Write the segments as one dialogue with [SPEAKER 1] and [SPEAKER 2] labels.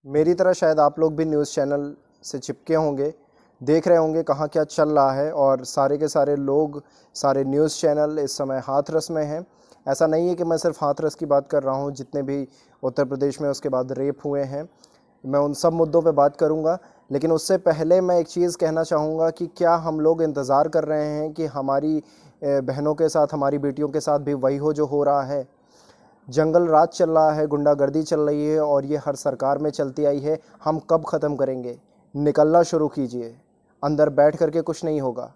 [SPEAKER 1] मेरी तरह शायद आप लोग भी न्यूज़ चैनल से चिपके होंगे, देख रहे होंगे कहाँ क्या चल रहा है और सारे के सारे लोग, सारे न्यूज़ चैनल इस समय हाथरस में हैं। ऐसा नहीं है कि मैं सिर्फ हाथरस की बात कर रहा हूँ, जितने भी उत्तर प्रदेश में उसके बाद रेप हुए हैं, मैं उन सब मुद्दों पे बात करूँगा। लेकिन उससे पहले मैं एक चीज़ कहना चाहूँगा कि क्या हम लोग इंतज़ार कर रहे हैं कि हमारी बहनों के साथ, हमारी बेटियों के साथ भी वही हो जो हो रहा है? जंगल राज चल रहा है, गुंडागर्दी चल रही है और ये हर सरकार में चलती आई है। हम कब ख़त्म करेंगे? निकलना शुरू कीजिए, अंदर बैठ करके कुछ नहीं होगा।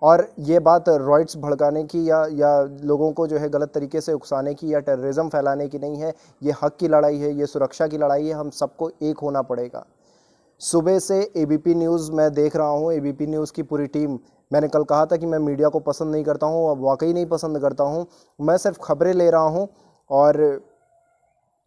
[SPEAKER 1] और ये बात रॉइट्स भड़काने की या लोगों को जो है गलत तरीके से उकसाने की या टेररिज्म फैलाने की नहीं है। ये हक की लड़ाई है, ये सुरक्षा की लड़ाई है, हम सबको एक होना पड़ेगा। सुबह से एबीपी न्यूज़ मैं देख रहा हूँ, एबीपी न्यूज़ की पूरी टीम, मैंने कल कहा था कि मैं मीडिया को पसंद नहीं करता हूँ, अब वाकई नहीं पसंद करता हूँ। मैं सिर्फ खबरें ले रहा हूँ और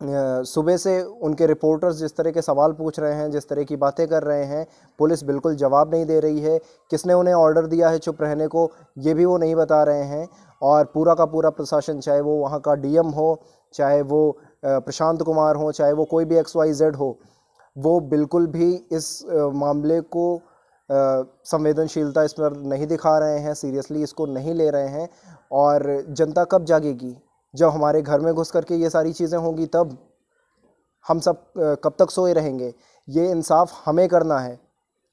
[SPEAKER 1] सुबह से उनके रिपोर्टर्स जिस तरह के सवाल पूछ रहे हैं, जिस तरह की बातें कर रहे हैं, पुलिस बिल्कुल जवाब नहीं दे रही है। किसने उन्हें ऑर्डर दिया है चुप रहने को, ये भी वो नहीं बता रहे हैं। और पूरा का पूरा प्रशासन, चाहे वो वहाँ का डीएम हो, चाहे वो प्रशांत कुमार हो, चाहे वो कोई भी XYZ हो, वो बिल्कुल भी इस मामले को संवेदनशीलता इस पर नहीं दिखा रहे हैं, सीरियसली इसको नहीं ले रहे हैं। और जनता कब जागेगी? जब हमारे घर में घुस करके ये सारी चीज़ें होंगी तब। हम सब कब तक सोए रहेंगे? ये इंसाफ हमें करना है,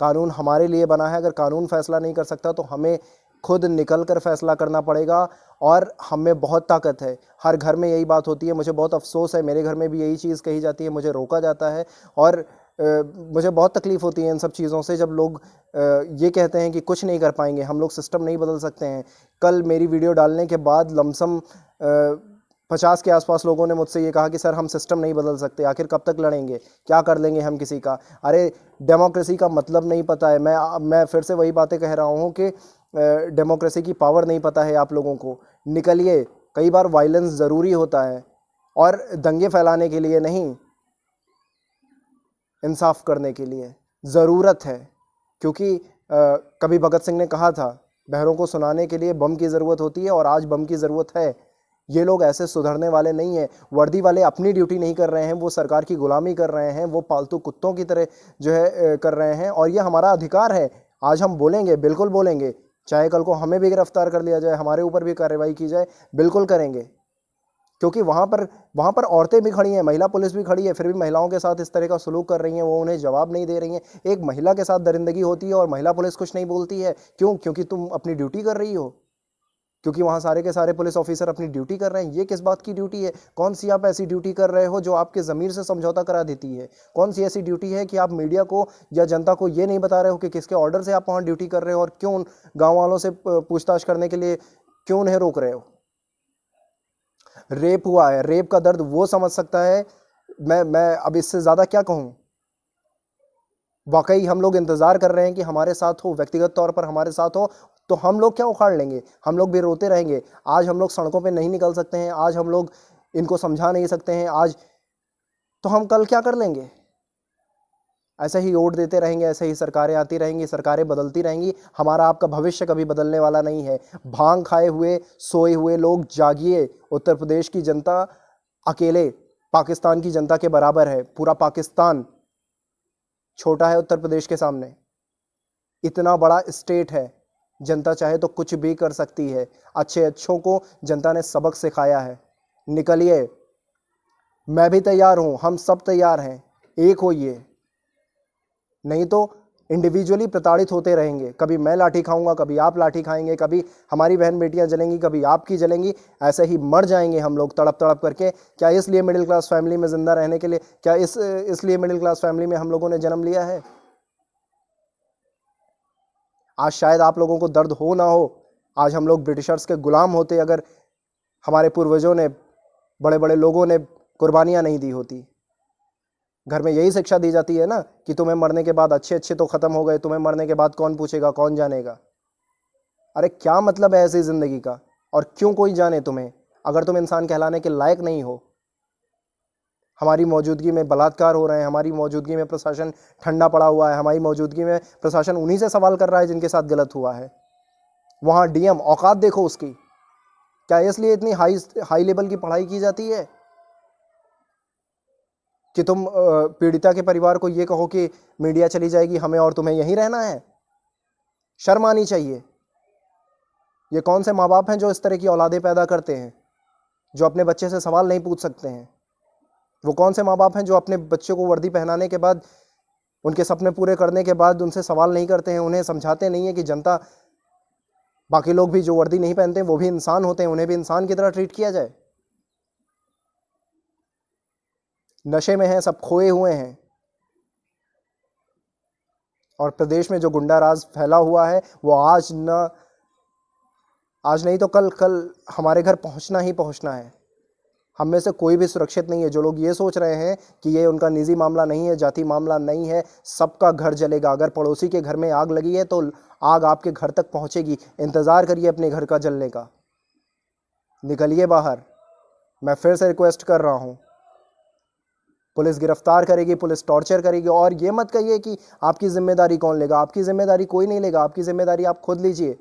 [SPEAKER 1] कानून हमारे लिए बना है। अगर कानून फैसला नहीं कर सकता तो हमें खुद निकल कर फैसला करना पड़ेगा। और हम में बहुत ताकत है, हर घर में यही बात होती है। मुझे बहुत अफसोस है, मेरे घर में भी यही चीज़ कही जाती है, मुझे रोका जाता है और मुझे बहुत तकलीफ़ होती है इन सब चीज़ों से, जब लोग ये कहते हैं कि कुछ नहीं कर पाएंगे, हम लोग सिस्टम नहीं बदल सकते हैं। कल मेरी वीडियो डालने के बाद लमसम 50 के आसपास लोगों ने मुझसे ये कहा कि सर हम सिस्टम नहीं बदल सकते, आखिर कब तक लड़ेंगे, क्या कर लेंगे हम किसी का? अरे डेमोक्रेसी का मतलब नहीं पता है। मैं फिर से वही बातें कह रहा हूँ कि डेमोक्रेसी की पावर नहीं पता है आप लोगों को। निकलिए, कई बार वायलेंस ज़रूरी होता है और दंगे फैलाने के लिए नहीं, इंसाफ करने के लिए ज़रूरत है। क्योंकि कभी भगत सिंह ने कहा था, बहरों को सुनाने के लिए बम की ज़रूरत होती है, और आज बम की ज़रूरत है। ये लोग ऐसे सुधरने वाले नहीं हैं। वर्दी वाले अपनी ड्यूटी नहीं कर रहे हैं, वो सरकार की गुलामी कर रहे हैं, वो पालतू कुत्तों की तरह जो है कर रहे हैं। और ये हमारा अधिकार है, आज हम बोलेंगे, बिल्कुल बोलेंगे। चाहे कल को हमें भी गिरफ्तार कर लिया जाए, हमारे ऊपर भी कार्रवाई की जाए, बिल्कुल करेंगे। क्योंकि वहाँ पर औरतें भी खड़ी हैं, महिला पुलिस भी खड़ी है, फिर भी महिलाओं के साथ इस तरह का सलूक कर रही हैं, वो उन्हें जवाब नहीं दे रही हैं। एक महिला के साथ दरिंदगी होती है और महिला पुलिस कुछ नहीं बोलती है। क्यों? क्योंकि तुम अपनी ड्यूटी कर रही हो, क्योंकि वहाँ सारे के सारे पुलिस ऑफिसर अपनी ड्यूटी कर रहे हैं। ये किस बात की ड्यूटी है? कौन सी आप ऐसी ड्यूटी कर रहे हो जो आपके ज़मीर से समझौता करा देती है? कौन सी ऐसी ड्यूटी है कि आप मीडिया को या जनता को ये नहीं बता रहे हो कि किसके ऑर्डर से आप वहाँ ड्यूटी कर रहे हो, और क्यों गाँव वालों से पूछताछ करने के लिए क्यों उन्हें रोक रहे हो? रेप हुआ है, रेप का दर्द वो समझ सकता है। मैं अब इससे ज़्यादा क्या कहूँ? वाकई हम लोग इंतज़ार कर रहे हैं कि हमारे साथ हो, व्यक्तिगत तौर पर हमारे साथ हो, तो हम लोग क्या उखाड़ लेंगे? हम लोग भी रोते रहेंगे। आज हम लोग सड़कों पे नहीं निकल सकते हैं, आज हम लोग इनको समझा नहीं सकते हैं, आज तो हम कल क्या कर लेंगे? ऐसे ही वोट देते रहेंगे, ऐसे ही सरकारें आती रहेंगी, सरकारें बदलती रहेंगी। हमारा आपका भविष्य कभी बदलने वाला नहीं है। भांग खाए हुए, सोए हुए लोग जागिए। उत्तर प्रदेश की जनता अकेले पाकिस्तान की जनता के बराबर है। पूरा पाकिस्तान छोटा है उत्तर प्रदेश के सामने। इतना बड़ा स्टेट है, जनता चाहे तो कुछ भी कर सकती है। अच्छे अच्छों को जनता ने सबक सिखाया है। निकलिए, मैं भी तैयार हूँ, हम सब तैयार हैं, एक होइए। नहीं तो इंडिविजुअली प्रताड़ित होते रहेंगे। कभी मैं लाठी खाऊंगा, कभी आप लाठी खाएंगे, कभी हमारी बहन बेटियां जलेंगी, कभी आपकी जलेंगी। ऐसे ही मर जाएंगे हम लोग तड़प तड़प करके। क्या इसलिए मिडिल क्लास फैमिली में ज़िंदा रहने के लिए, क्या इसलिए मिडिल क्लास फैमिली में हम लोगों ने जन्म लिया है? आज शायद आप लोगों को दर्द हो ना हो, आज हम लोग ब्रिटिशर्स के गुलाम होते अगर हमारे पूर्वजों ने, बड़े बड़े लोगों ने कुर्बानियाँ नहीं दी होती। घर में यही शिक्षा दी जाती है ना कि तुम्हें मरने के बाद अच्छे अच्छे तो ख़त्म हो गए, तुम्हें मरने के बाद कौन पूछेगा, कौन जानेगा? अरे क्या मतलब है ऐसी ज़िंदगी का? और क्यों कोई जाने तुम्हें, अगर तुम इंसान कहलाने के लायक नहीं हो? हमारी मौजूदगी में बलात्कार हो रहे हैं, हमारी मौजूदगी में प्रशासन ठंडा पड़ा हुआ है, हमारी मौजूदगी में प्रशासन उन्हीं से सवाल कर रहा है जिनके साथ गलत हुआ है। वहाँ डीएम, औकात देखो उसकी। क्या इसलिए इतनी हाई हाई लेवल की पढ़ाई की जाती है? कि तुम पीड़िता के परिवार को ये कहो कि मीडिया चली जाएगी, हमें और तुम्हें यहीं रहना है? शर्म आनी चाहिए। ये कौन से माँ बाप हैं जो इस तरह की औलादें पैदा करते हैं, जो अपने बच्चे से सवाल नहीं पूछ सकते हैं? वो कौन से माँ बाप हैं जो अपने बच्चों को वर्दी पहनाने के बाद, उनके सपने पूरे करने के बाद उनसे सवाल नहीं करते हैं, उन्हें समझाते नहीं है कि जनता, बाकी लोग भी जो वर्दी नहीं पहनते वो भी इंसान होते हैं, उन्हें भी इंसान की तरह ट्रीट किया जाए? नशे में हैं, सब खोए हुए हैं। और प्रदेश में जो गुंडा राज फैला हुआ है वो आज नहीं तो कल हमारे घर पहुंचना ही पहुंचना है। हम में से कोई भी सुरक्षित नहीं है। जो लोग ये सोच रहे हैं कि ये उनका निजी मामला नहीं है, जाति मामला नहीं है, सबका घर जलेगा। अगर पड़ोसी के घर में आग लगी है तो आग आपके घर तक पहुंचेगी। इंतज़ार करिए अपने घर का जलने का। निकलिए बाहर। मैं फिर से रिक्वेस्ट कर रहा हूं, पुलिस गिरफ्तार करेगी, पुलिस टॉर्चर करेगी। और ये मत कहिए कि आपकी जिम्मेदारी कौन लेगा। आपकी जिम्मेदारी कोई नहीं लेगा, आपकी जिम्मेदारी आप खुद लीजिए।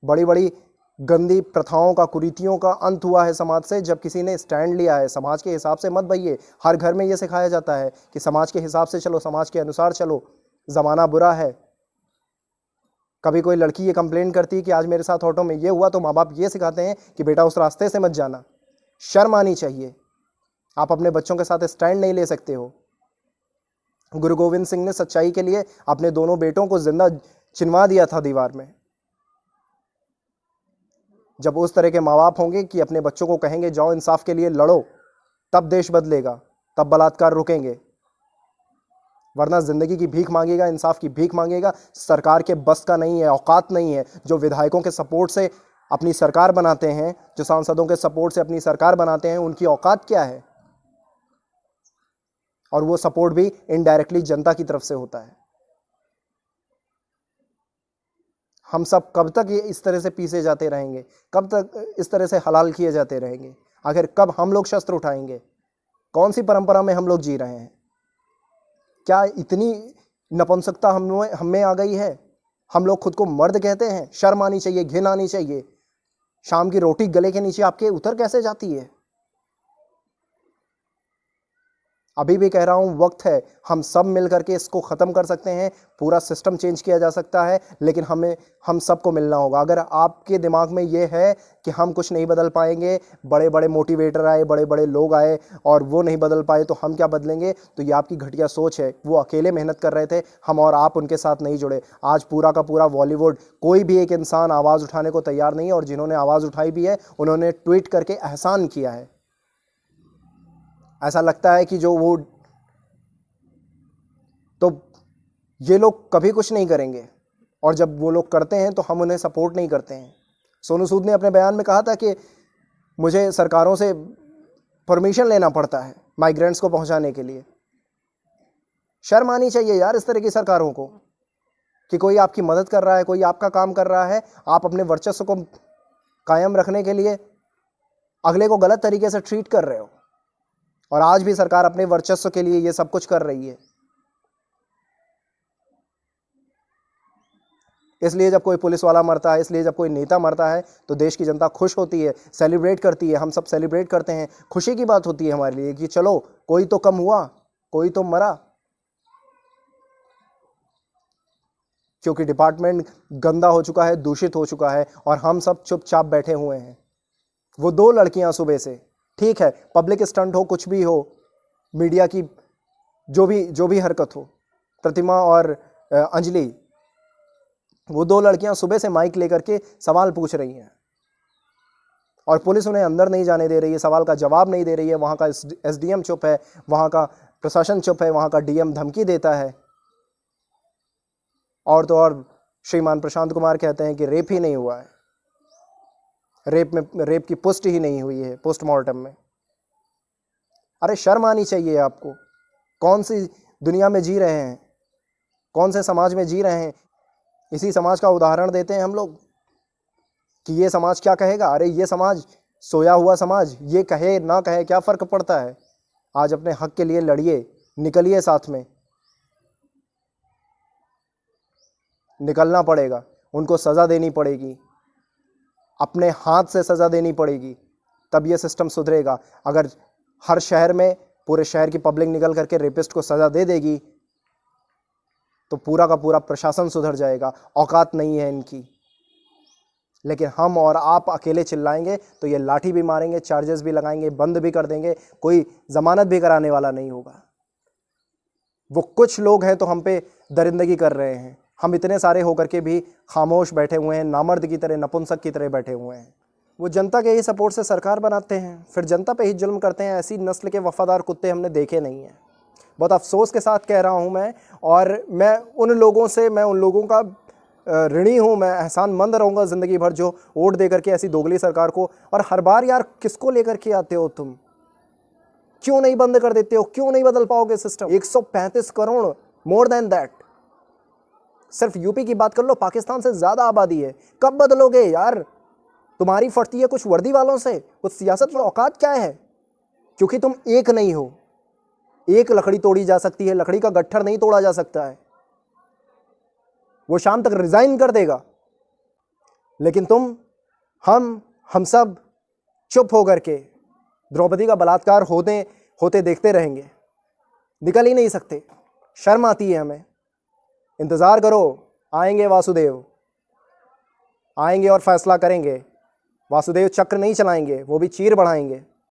[SPEAKER 1] बड़ी बड़ी गंदी प्रथाओं का, कुरीतियों का अंत हुआ है समाज से जब किसी ने स्टैंड लिया है। समाज के हिसाब से मत भइए। हर घर में ये सिखाया जाता है कि समाज के हिसाब से चलो, समाज के अनुसार चलो, ज़माना बुरा है। कभी कोई लड़की ये कंप्लेंट करती है कि आज मेरे साथ ऑटो में ये हुआ, तो माँ बाप ये सिखाते हैं कि बेटा उस रास्ते से मत जाना। शर्म आनी चाहिए। आप अपने बच्चों के साथ स्टैंड नहीं ले सकते हो। गुरु गोविंद सिंह ने सच्चाई के लिए अपने दोनों बेटों को जिंदा चिनवा दिया था दीवार में। जब उस तरह के माँ बाप होंगे कि अपने बच्चों को कहेंगे जाओ इंसाफ के लिए लड़ो, तब देश बदलेगा, तब बलात्कार रुकेंगे। वरना जिंदगी की भीख मांगेगा, इंसाफ की भीख मांगेगा। सरकार के बस का नहीं है, औकात नहीं है। जो विधायकों के सपोर्ट से अपनी सरकार बनाते हैं, जो सांसदों के सपोर्ट से अपनी सरकार बनाते हैं, उनकी औकात क्या है? और वो सपोर्ट भी इनडायरेक्टली जनता की तरफ से होता है। हम सब कब तक ये इस तरह से पीसे जाते रहेंगे? कब तक इस तरह से हलाल किए जाते रहेंगे? आखिर कब हम लोग शस्त्र उठाएंगे? कौन सी परंपरा में हम लोग जी रहे हैं? क्या इतनी नपुंसकता हम में आ गई है? हम लोग खुद को मर्द कहते हैं। शर्म आनी चाहिए, घिन आनी चाहिए। शाम की रोटी गले के नीचे आपके उतर कैसे जाती है? अभी भी कह रहा हूं, वक्त है। हम सब मिल करके इसको ख़त्म कर सकते हैं। पूरा सिस्टम चेंज किया जा सकता है, लेकिन हम सबको मिलना होगा। अगर आपके दिमाग में ये है कि हम कुछ नहीं बदल पाएंगे, बड़े बड़े मोटिवेटर आए, बड़े बड़े लोग आए और वो नहीं बदल पाए तो हम क्या बदलेंगे, तो ये आपकी घटिया सोच है। वो अकेले मेहनत कर रहे थे, हम और आप उनके साथ नहीं जुड़े। आज पूरा का पूरा बॉलीवुड, कोई भी एक इंसान आवाज़ उठाने को तैयार नहीं है। और जिन्होंने आवाज़ उठाई भी है, उन्होंने ट्वीट करके एहसान किया है। ऐसा लगता है कि जो वो, तो ये लोग कभी कुछ नहीं करेंगे। और जब वो लोग करते हैं तो हम उन्हें सपोर्ट नहीं करते हैं। सोनू सूद ने अपने बयान में कहा था कि मुझे सरकारों से परमिशन लेना पड़ता है माइग्रेंट्स को पहुंचाने के लिए। शर्म आनी चाहिए यार इस तरह की सरकारों को, कि कोई आपकी मदद कर रहा है, कोई आपका काम कर रहा है, आप अपने वर्चस्व को कायम रखने के लिए अगले को गलत तरीके से ट्रीट कर रहे हो। और आज भी सरकार अपने वर्चस्व के लिए ये सब कुछ कर रही है। इसलिए जब कोई पुलिस वाला मरता है, इसलिए जब कोई नेता मरता है तो देश की जनता खुश होती है, सेलिब्रेट करती है। हम सब सेलिब्रेट करते हैं। खुशी की बात होती है हमारे लिए कि चलो कोई तो कम हुआ, कोई तो मरा। क्योंकि डिपार्टमेंट गंदा हो चुका है, दूषित हो चुका है और हम सब चुपचाप बैठे हुए हैं। वो दो लड़कियां सुबह से, ठीक है पब्लिक स्टंट हो, कुछ भी हो, मीडिया की जो भी हरकत हो, प्रतिमा और अंजलि, वो दो लड़कियां सुबह से माइक लेकर के सवाल पूछ रही हैं और पुलिस उन्हें अंदर नहीं जाने दे रही है, सवाल का जवाब नहीं दे रही है। वहाँ का एसडीएम चुप है, वहाँ का प्रशासन चुप है, वहाँ का डीएम धमकी देता है। और तो और श्रीमान प्रशांत कुमार कहते हैं कि रेप ही नहीं हुआ है, रेप की पुष्टि ही नहीं हुई है पोस्टमार्टम में। अरे शर्म आनी चाहिए आपको। कौन सी दुनिया में जी रहे हैं, कौन से समाज में जी रहे हैं? इसी समाज का उदाहरण देते हैं हम लोग कि ये समाज क्या कहेगा। अरे ये समाज सोया हुआ समाज, ये कहे ना कहे क्या फ़र्क पड़ता है। आज अपने हक के लिए लड़िए, निकलिए, साथ में निकलना पड़ेगा। उनको सज़ा देनी पड़ेगी, अपने हाथ से सज़ा देनी पड़ेगी, तब ये सिस्टम सुधरेगा। अगर हर शहर में पूरे शहर की पब्लिक निकल करके रेपिस्ट को सज़ा दे देगी तो पूरा का पूरा प्रशासन सुधर जाएगा। औकात नहीं है इनकी। लेकिन हम और आप अकेले चिल्लाएंगे तो ये लाठी भी मारेंगे, चार्जेस भी लगाएंगे, बंद भी कर देंगे, कोई जमानत भी कराने वाला नहीं होगा। वो कुछ लोग हैं तो हम पे दरिंदगी कर रहे हैं, हम इतने सारे होकर के भी खामोश बैठे हुए हैं, नामर्द की तरह, नपुंसक की तरह बैठे हुए हैं। वो जनता के ही सपोर्ट से सरकार बनाते हैं, फिर जनता पे ही जुल्म करते हैं। ऐसी नस्ल के वफादार कुत्ते हमने देखे नहीं हैं। बहुत अफसोस के साथ कह रहा हूँ मैं, और मैं उन लोगों का ऋणी हूँ, मैं एहसानमंद रहूँगा ज़िंदगी भर जो वोट दे करके ऐसी दोगली सरकार को। और हर बार यार किसको लेकर के आते हो तुम? क्यों नहीं बंद कर देते हो? क्यों नहीं बदल पाओगे system? 135 crore, more than that. सिर्फ यूपी की बात कर लो, पाकिस्तान से ज़्यादा आबादी है। कब बदलोगे यार? तुम्हारी फटती है कुछ वर्दी वालों से, कुछ सियासत में औकात क्या है? क्योंकि तुम एक नहीं हो। एक लकड़ी तोड़ी जा सकती है, लकड़ी का गट्ठर नहीं तोड़ा जा सकता है। वो शाम तक रिजाइन कर देगा, लेकिन तुम, हम सब चुप होकर के द्रौपदी का बलात्कार होते देखते रहेंगे, निकल ही नहीं सकते। शर्म आती है हमें। इंतज़ार करो, आएंगे वासुदेव, आएंगे और फैसला करेंगे। वासुदेव चक्र नहीं चलाएंगे, वो भी चीर बढ़ाएंगे।